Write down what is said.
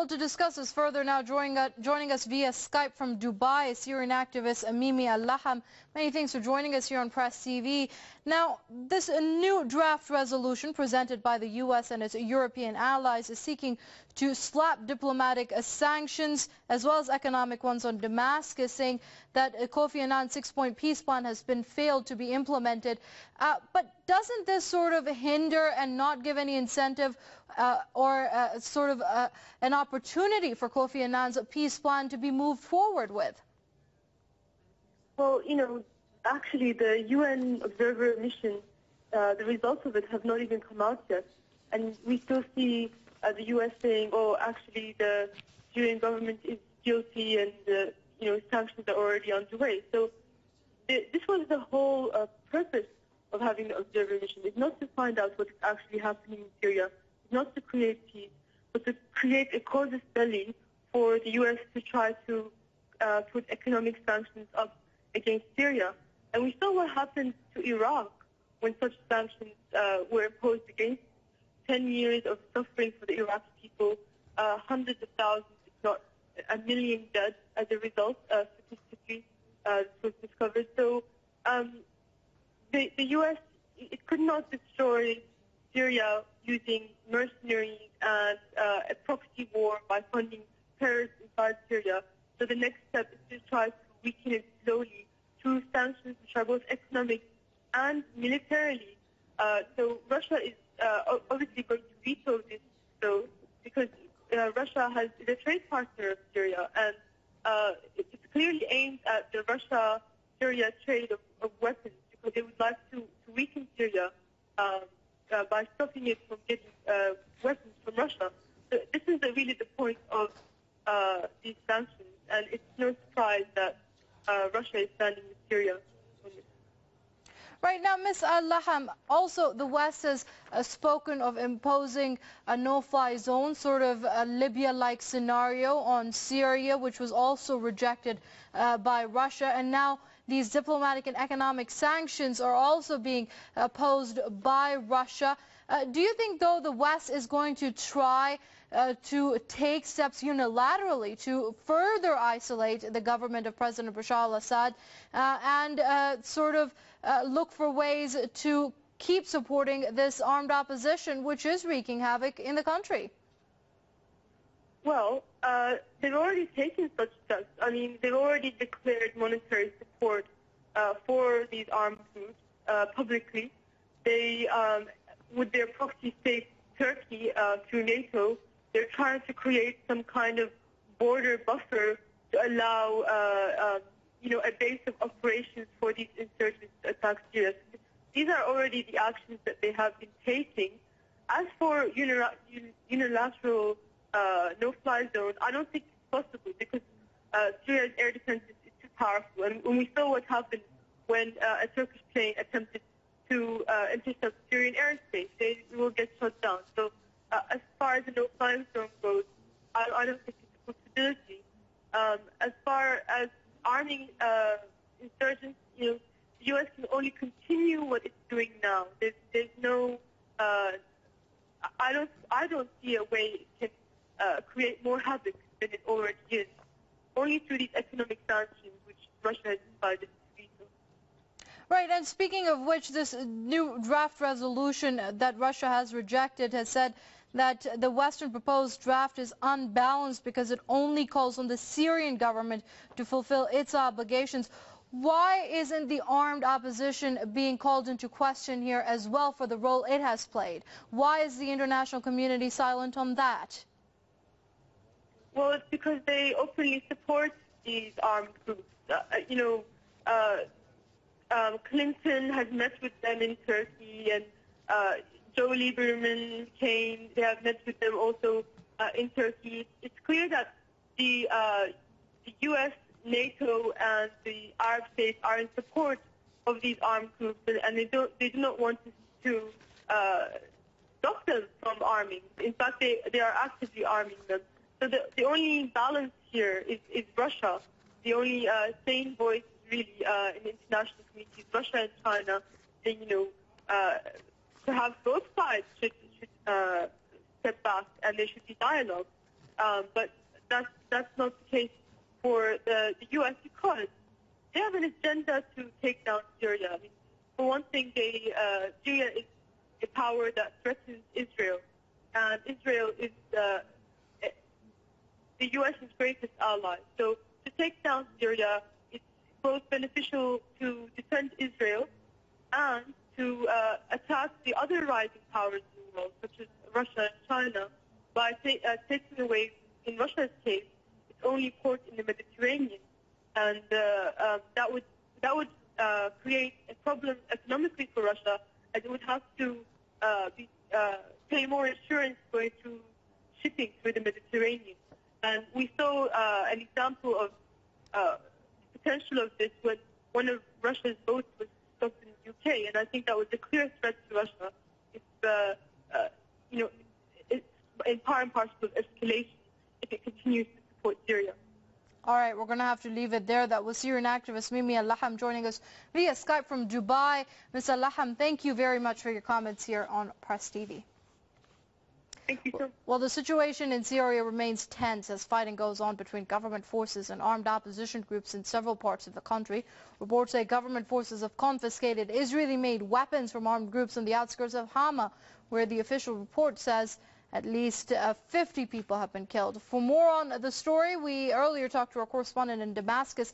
Well, to discuss this further now, joining us via Skype from Dubai, Syrian activist Mimi Al-Laham. Many thanks for joining us here on Press TV. Now, this new draft resolution presented by the U.S. and its European allies is seeking to slap diplomatic sanctions as well as economic ones on Damascus, saying that Kofi Annan's six-point peace plan has been failed to be implemented. But doesn't this sort of hinder and not give any incentive or an opportunity for Kofi Annan's peace plan to be moved forward with? Well, actually the UN observer mission, the results of it have not even come out yet. And we still see the U.S. saying, oh, actually the Syrian government is guilty and, sanctions are already underway. So this was the whole purpose of having the observer mission. It's not to find out what's actually happening in Syria. It's not to create peace, but to create a casus belli for the U.S. to try to put economic sanctions up against Syria. And we saw what happened to Iraq when such sanctions were imposed against 10 years of suffering for the Iraqi people, hundreds of thousands, if not a million dead as a result, statistically, this was discovered. So the U.S., it could not destroy Syria using mercenaries and a proxy war by funding terrorists inside Syria. So the next step is to try to weaken it slowly through sanctions which are both economic and militarily. So Russia is obviously going to veto this, though, because Russia is a trade partner of Syria, and it's clearly aimed at the Russia-Syria trade of weapons, because they would like to weaken Syria by stopping it from getting weapons from Russia. So this is really the point of these sanctions, and it's no surprise that Russia is standing with Syria on this. Right now, Ms. Al-Laham, also the West has spoken of imposing a no-fly zone, sort of a Libya-like scenario on Syria, which was also rejected by Russia. And now these diplomatic and economic sanctions are also being opposed by Russia. Do you think, though, the West is going to try to take steps unilaterally to further isolate the government of President Bashar al-Assad and look for ways to keep supporting this armed opposition, which is wreaking havoc in the country? Well, they've already taken such steps. I mean, they've already declared monetary support for these armed groups publicly. They, with their proxy state, Turkey, through NATO, they're trying to create some kind of border buffer to allow, a base of operations for these insurgents to attack Syria. These are already the actions that they have been taking. As for unilateral no-fly zone, I don't think it's possible because Syria's air defense is too powerful. And when we saw what happened when a Turkish plane attempted to intercept Syrian airspace, they will get shot down. So as far as the no-fly zone goes, I don't think it's a possibility. As far as arming insurgents, the U.S. can only continue what it's doing now. There's no, I don't see a way it can create more havoc than it already is. Only through these economic sanctions, which Russia has decided to veto. Right, and speaking of which, this new draft resolution that Russia has rejected has said that the Western proposed draft is unbalanced because it only calls on the Syrian government to fulfill its obligations. Why isn't the armed opposition being called into question here as well for the role it has played? Why is the international community silent on that? Well, it's because they openly support these armed groups. Clinton has met with them in Turkey, and Joe Lieberman came. They have met with them also in Turkey. It's clear that the U.S., NATO, and the Arab states are in support of these armed groups, and they do not want to stop them from arming. In fact, they are actively arming them. So the only balance here is Russia. The only sane voice really in the international community is Russia and China. And, perhaps both sides should step back, and there should be dialogue. But that's not the case for the U.S. because they have an agenda to take down Syria. I mean, for one thing, Syria is a power that threatens Israel, and Israel is the U.S.'s greatest ally. So to take down Syria, it's both beneficial to defend Israel and to attack the other rising powers in the world, such as Russia and China, by taking away, in Russia's case, its only port in the Mediterranean, and that would create a problem economically for Russia, as it would have to pay more insurance going through shipping through the Mediterranean. And we saw an example of potential of this when one of Russia's boats was stopped in the UK, and I think that was a clear threat to Russia. It's in part and parcel of escalation if it continues to support Syria. All right, we're going to have to leave it there. That was Syrian activist Mimi Al-Laham joining us via Skype from Dubai. Ms. Al-Laham, thank you very much for your comments here on Press TV. Thank you, sir. Well, the situation in Syria remains tense as fighting goes on between government forces and armed opposition groups in several parts of the country. Reports say government forces have confiscated Israeli-made weapons from armed groups on the outskirts of Hama, where the official report says at least 50 people have been killed. For more on the story, we earlier talked to our correspondent in Damascus